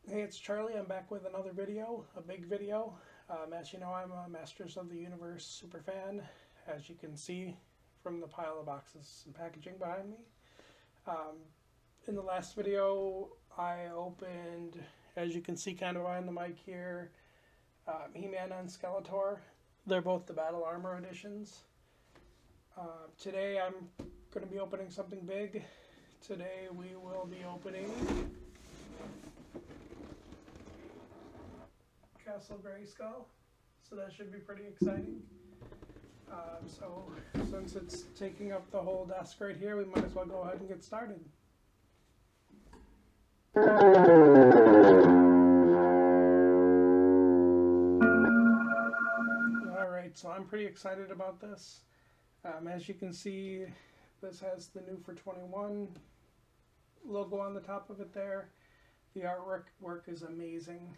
Hey, it's Charlie. I'm back with another video, a big video. As you know, I'm a Masters of the Universe super fan, as you can see from the pile of boxes and packaging behind me. Um, in the last video, I opened, as you can see kind of behind the mic here, He-Man and Skeletor. They're both the Battle Armor editions. Today I'm going to be opening something big. Today we will be opening Castle Greyskull, so that should be pretty exciting. So since it's taking up the whole desk right here, we might as well go ahead and get started. Alright, so I'm pretty excited about this. As you can see, this has the new for 21 logo on the top of it there. The artwork is amazing.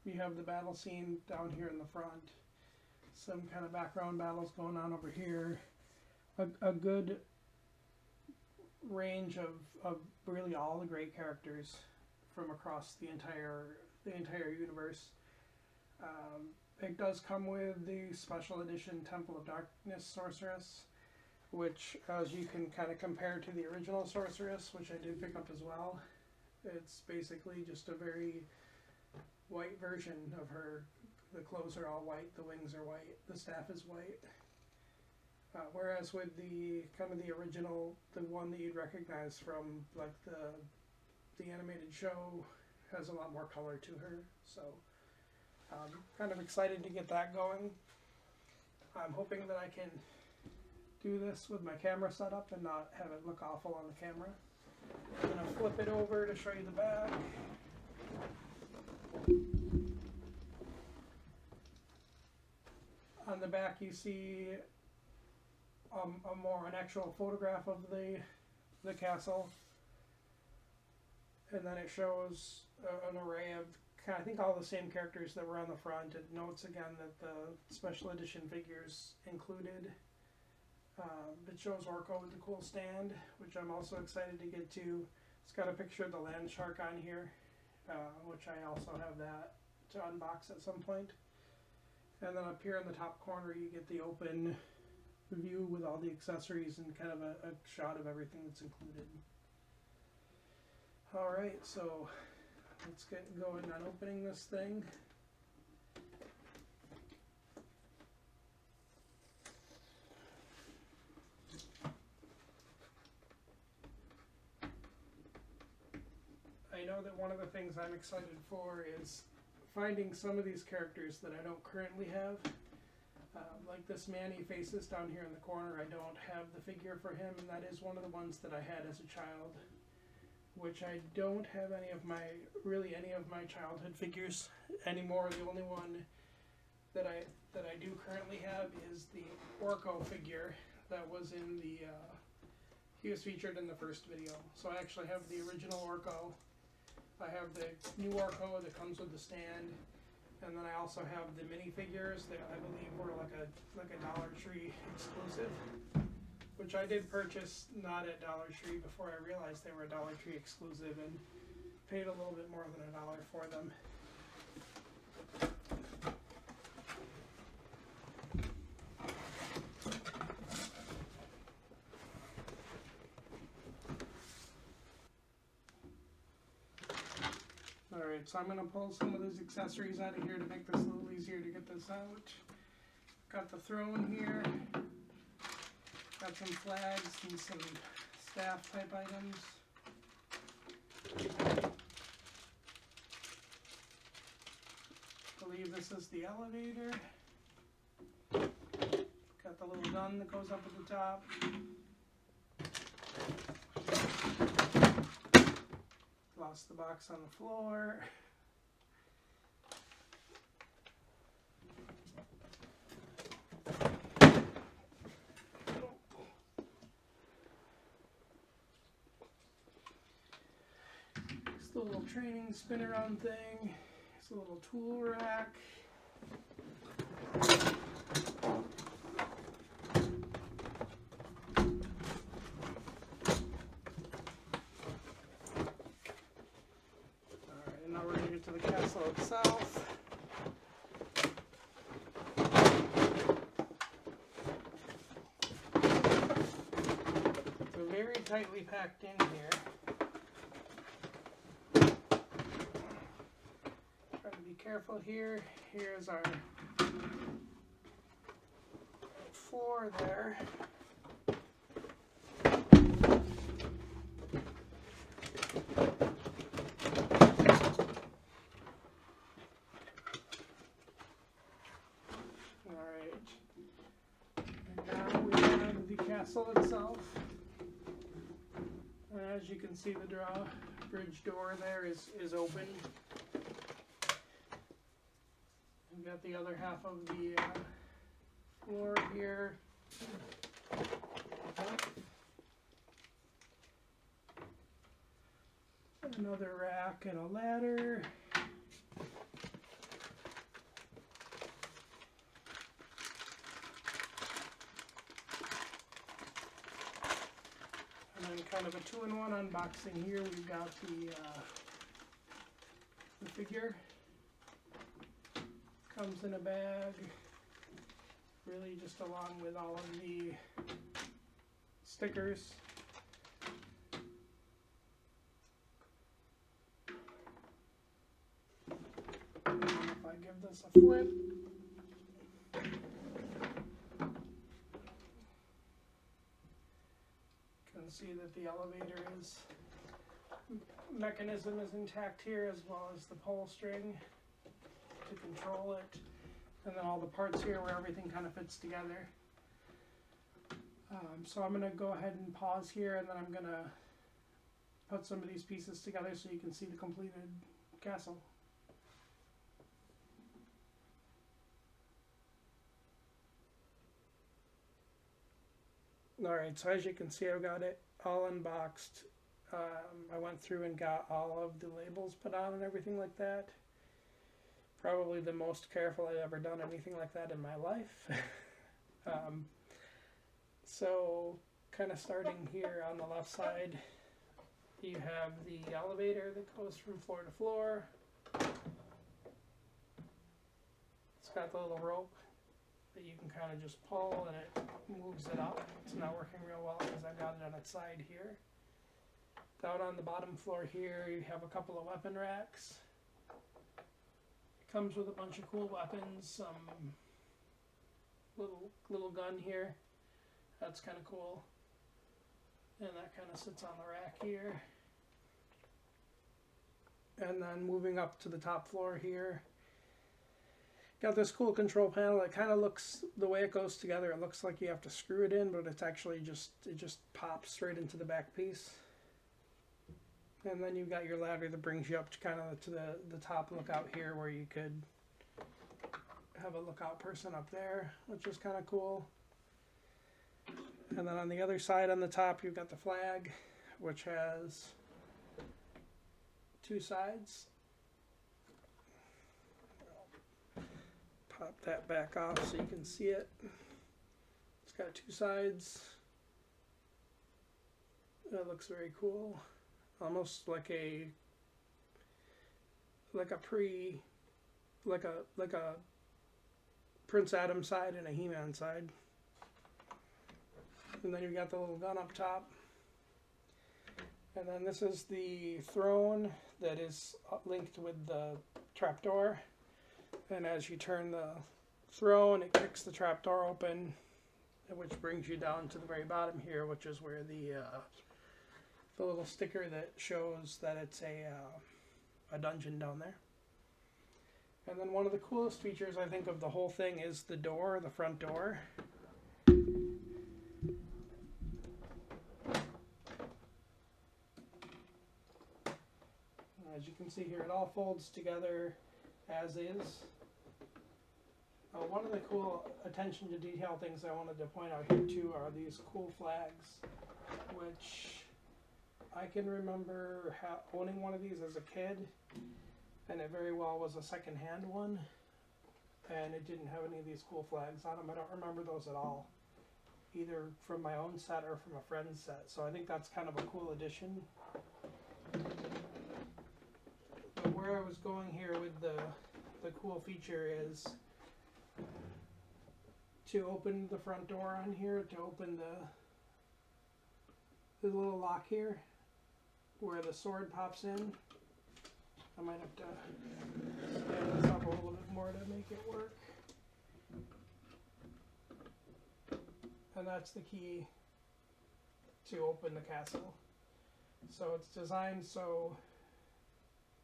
You have the battle scene down here in the front. Some kind of background battles going on over here. A good range of really all the great characters from across the entire universe. It does come with the special edition Temple of Darkness Sorceress, which, as you can kind of compare to the original Sorceress, which I did pick up as well. It's basically just a very white version of her. The clothes are all white, the wings are white, the staff is white. Whereas with the kind of the original, the one that you'd recognize from like the animated show, has a lot more color to her. So I'm kind of excited to get that going. I'm hoping that I can do this with my camera set up and not have it look awful on the camera. I'm going to flip it over to show you the back. On the back you see an actual photograph of the castle, and then it shows an array of I think all the same characters that were on the front. It notes again that the special edition figures included. It shows Orko with the cool stand, which I'm also excited to get to. It's got a picture of the land shark on here, which I also have that to unbox at some point. And then up here in the top corner you get the open view with all the accessories and kind of a shot of everything that's included. Alright, so let's get going on opening this thing. I know that one of the things I'm excited for is finding some of these characters that I don't currently have. Like this man he faces down here in the corner, I don't have the figure for him, and that is one of the ones that I had as a child, which I don't have any of my childhood figures anymore. The only one that I do currently have is the Orko figure that was in he was featured in the first video. So I actually have the original Orko. I have the new Orko that comes with the stand, and then I also have the minifigures that I believe were like a Dollar Tree exclusive, which I did purchase not at Dollar Tree before I realized they were a Dollar Tree exclusive, and paid a little bit more than $1 for them. Alright, so I'm going to pull some of those accessories out of here to make this a little easier to get this out. Got the throne here. Got some flags and some staff type items. I believe this is the elevator. Got the little gun that goes up at the top. Lost the box on the floor. It's the little training spin around thing. It's a little tool rack. tightly packed in here. Try to be careful here. Here's our floor there. Alright. And now we have the castle itself. And as you can see, the drawbridge door there is open. We've got the other half of the floor here. Another rack and a ladder. And then kind of a two-in-one unboxing here. We've got the figure. Comes in a bag. Really just along with all of the stickers. And if I give this a flip, you can see that the elevator mechanism is intact here, as well as the pull string to control it. And then all the parts here where everything kind of fits together. So I'm going to go ahead and pause here, and then I'm going to put some of these pieces together so you can see the completed castle. Alright, so as you can see, I've got it all unboxed. I went through and got all of the labels put on and everything like that. Probably the most careful I've ever done anything like that in my life. So kind of starting here on the left side, you have the elevator that goes from floor to floor. It's got the little rope that you can kind of just pull and it moves it up. It's not working real well because I've got it on its side here. Down on the bottom floor here, you have a couple of weapon racks. Comes with a bunch of cool weapons, some little gun here. That's kind of cool. And that kind of sits on the rack here. And then moving up to the top floor here, got this cool control panel. It kind of looks, the way it goes together, it looks like you have to screw it in, but it's actually it just pops straight into the back piece. And then you've got your ladder that brings you up to kind of to the top lookout here, where you could have a lookout person up there, which is kind of cool. And then on the other side on the top, you've got the flag, which has two sides. Pop that back off so you can see it. It's got two sides. That looks very cool. Almost like a Prince Adam side and a He-Man side. And then you've got the little gun up top. And then this is the throne that is linked with the trapdoor. And as you turn the throne, it kicks the trapdoor open, which brings you down to the very bottom here, which is where the little sticker that shows that it's a dungeon down there. And then one of the coolest features, I think, of the whole thing is the door, the front door. As you can see here, it all folds together as is. One of the cool attention to detail things I wanted to point out here too are these cool flags, which I can remember owning one of these as a kid, and it very well was a second-hand one, and it didn't have any of these cool flags on them. I don't remember those at all, either from my own set or from a friend's set, so I think that's kind of a cool addition. But where I was going here with the cool feature is to open the front door on here, to open there's a little lock here where the sword pops in. I might have to stand this up a little bit more to make it work. And that's the key to open the castle. So it's designed so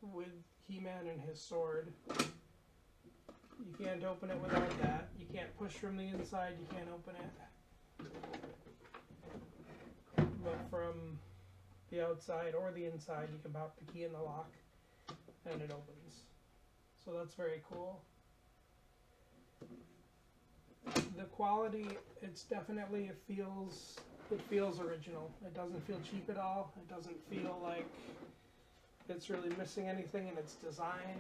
with He-Man and his sword, you can't open it without that. You can't push from the inside, you can't open it. But from the outside or the inside, you can pop the key in the lock and it opens. So that's very cool. The quality, it's definitely, it feels original. It doesn't feel cheap at all. It doesn't feel like it's really missing anything in its design.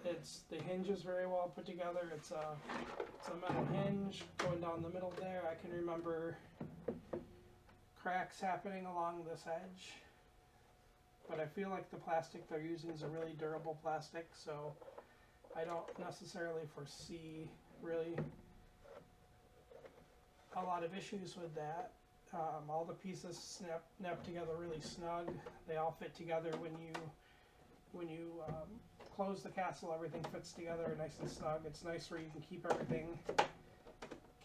The hinge is very well put together. It's a metal hinge going down the middle there. I can remember cracks happening along this edge, but I feel like the plastic they're using is a really durable plastic, so I don't necessarily foresee really a lot of issues with that. All the pieces snap together really snug. They all fit together when you close the castle. Everything fits together nice and snug. It's nice where you can keep everything,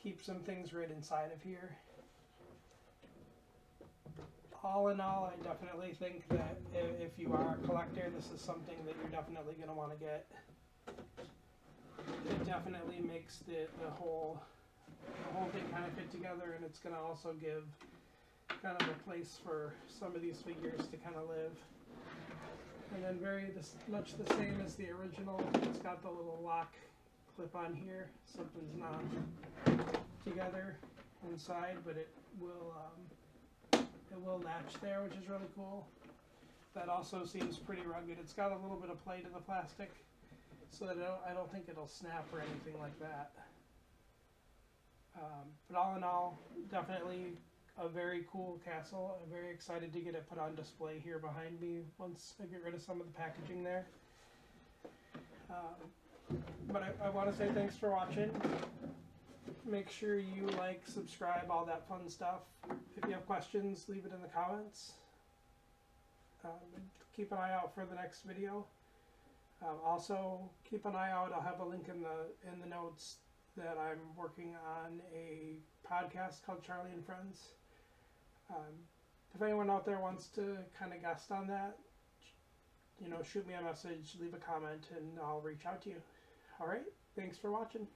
keep some things right inside of here. All in all, I definitely think that if you are a collector, this is something that you're definitely going to want to get. It definitely makes the whole thing kind of fit together, and it's going to also give kind of a place for some of these figures to kind of live. And then much the same as the original, it's got the little lock clip on here. Something's not together inside, but it will latch there, which is really cool. That also seems pretty rugged. It's got a little bit of play to the plastic, so that I don't think it'll snap or anything like that. But all in all, definitely a very cool castle. I'm very excited to get it put on display here behind me once I get rid of some of the packaging there. But I want to say thanks for watching. Make sure you like, subscribe, all that fun stuff. If you have questions, leave it in the comments. Keep an eye out for the next video. Also, keep an eye out. I'll have a link in the notes that I'm working on a podcast called Charlie and Friends. If anyone out there wants to kind of guest on that, shoot me a message, leave a comment, and I'll reach out to you. All right, thanks for watching.